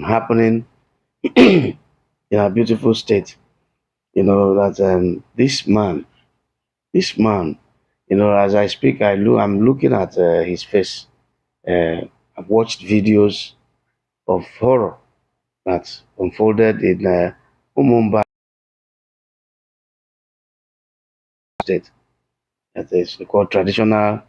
happening in our beautiful state. That this man, as I speak, I'm looking at his face. I've watched videos of horror that unfolded in Umumba state. That is called traditional,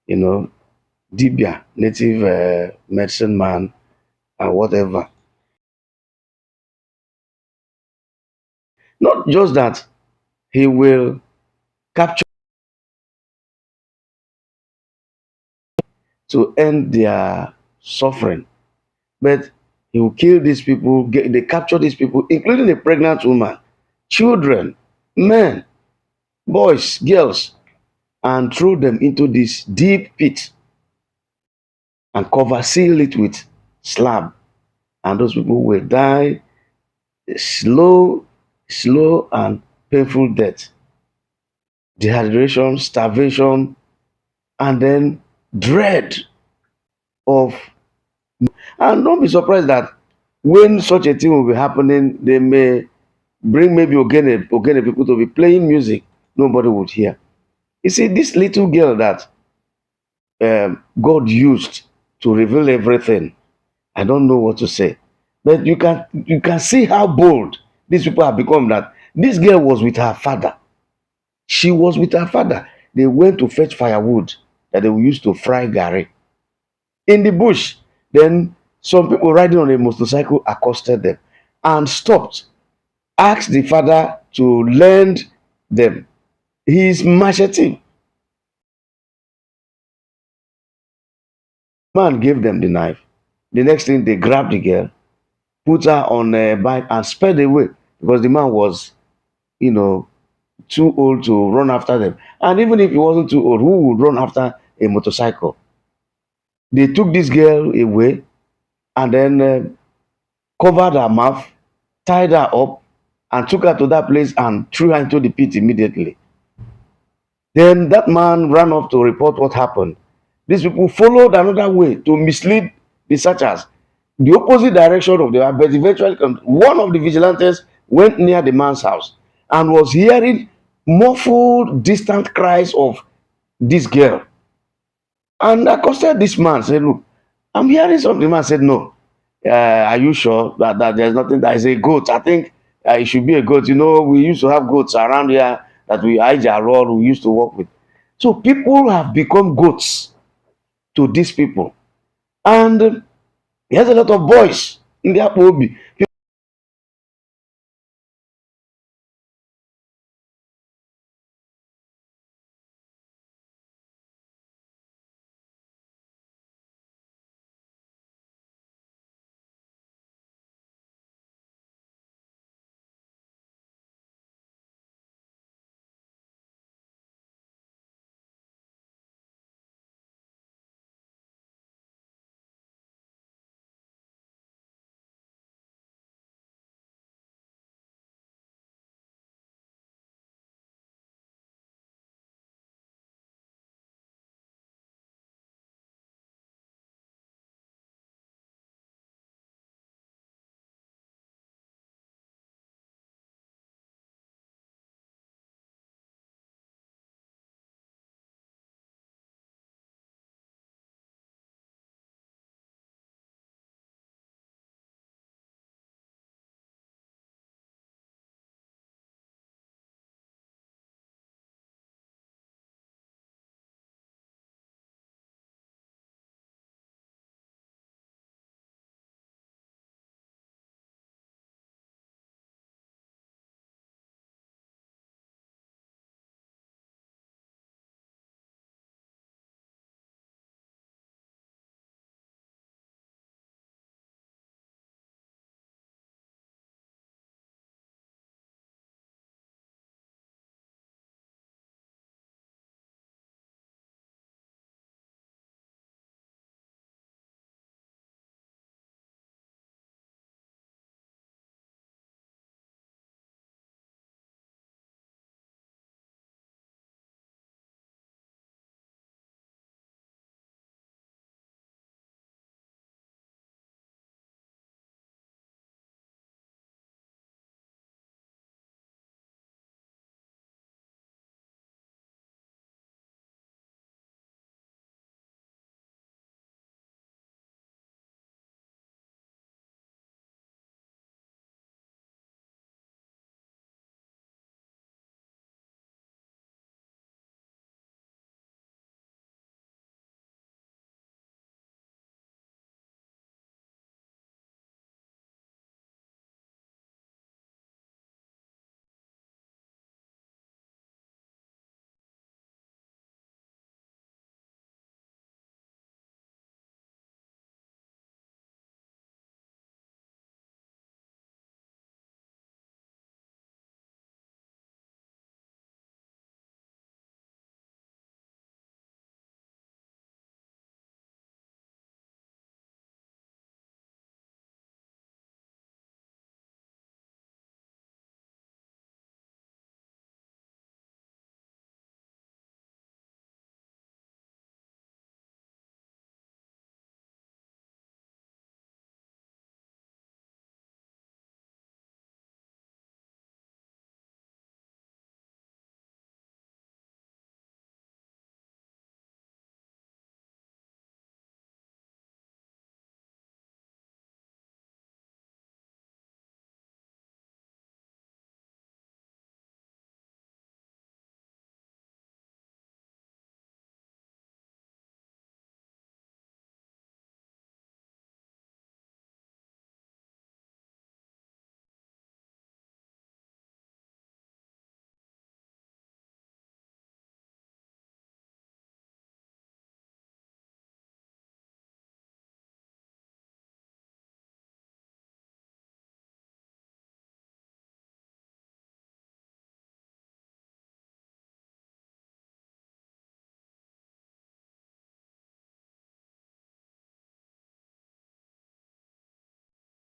you know, Dibia, native medicine man, and whatever. Not just that, he will capture to end their suffering, but he will kill these people. They capture these people, including a pregnant woman, children, men, boys, girls, and throw them into this deep pit and seal it with slab. And those people will die slow, slow, and painful death, dehydration, starvation, and then dread of. And don't be surprised that when such a thing will be happening, they may bring maybe Ogene people to be playing music nobody would hear. You see, this little girl that God used to reveal everything, I don't know what to say. But you can see how bold these people have become, that this girl was with her father. She was with her father. They went to fetch firewood that they will use to fry gari in the bush. Then some people riding on a motorcycle accosted them and stopped, asked the father to lend them his machete. Man gave them the knife. The next thing, they grabbed the girl, put her on a bike, and sped away because the man was, you know, too old to run after them. And even if he wasn't too old, who would run after a motorcycle? They took this girl away and then covered her mouth, tied her up, and took her to that place and threw her into the pit immediately. Then that man ran off to report what happened. These people followed another way to mislead the searchers, the opposite direction of the man, but eventually one of the vigilantes went near the man's house and was hearing muffled, distant cries of this girl. And accosted this man, said, "Look, I'm hearing something." The man said, "No. Are you sure that there's nothing? That is a goat. I think it should be a goat. We used to have goats around here that we we used to work with." So people have become goats to these people. And there's a lot of boys in their hobby.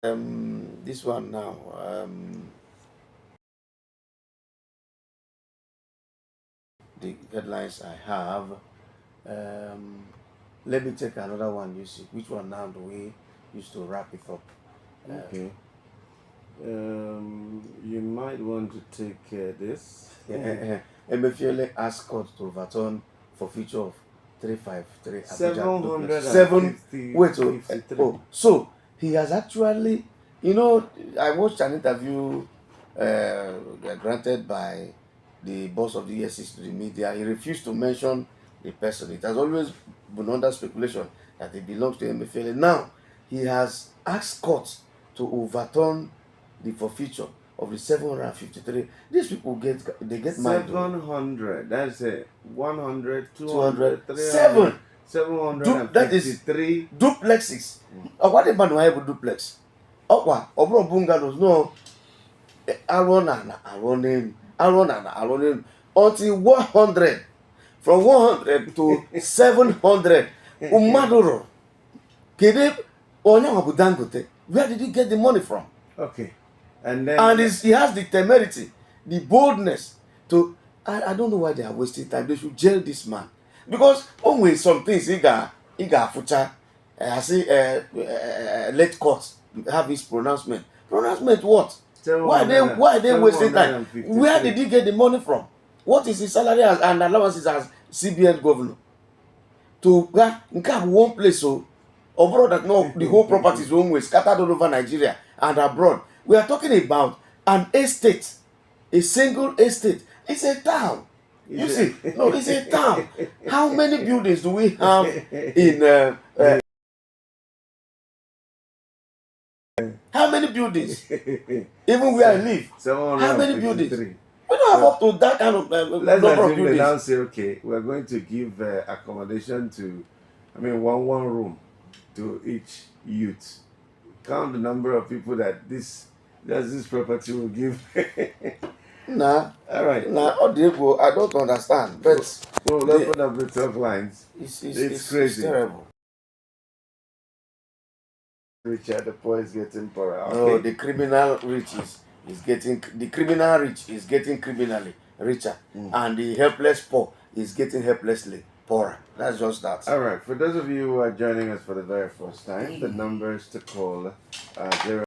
This one now. The headlines I have. Um, Let me take another one. You see, which one now do we use to wrap it up? Okay. You might want to take this. Emefiele asked court to overturn forfeiture of 353 750. Wait, so he has actually, I watched an interview granted by the boss of the ESCC to the media. He refused to mention the person. It has always been under speculation that he belongs to Emefiele. Now, he has asked court to overturn the forfeiture of the 753. These people get mad. 700. That's it. 100, 200, 200, 7. 753. That is duplexes. What the man have duplex? Obro bungalows no. Arona until 100. From 100 to 700. Umadoro. Kede Onyawabu Dangote. Where did he get the money from? Okay. And he has the temerity, the boldness to. I don't know why they are wasting time. They should jail this man. Because always some things he got futa. I see let court have his pronouncement. Pronouncement what? Why are they wasting time? Where did he get the money from? What is his salary and allowances as CBN governor? To one place so abroad that no the whole property is one way scattered all over Nigeria and abroad. We are talking about an estate, a single estate. It's a town. You see, no, it's a town. How many buildings do we have in? How many buildings? Even where I live, how many buildings? We don't have up to that kind of let's number of assume they buildings. now say, okay, we're going to give accommodation to, one room to each youth. Count the number of people that this property will give. Nah. All right. Nah, I don't understand. But let's put up the top lines. It's crazy. It's terrible. Richard, the poor is getting poorer. Okay. No, the criminal rich is getting criminally richer, and the helpless poor is getting helplessly poorer. That's just that. All right. For those of you who are joining us for the very first time, the numbers to call 0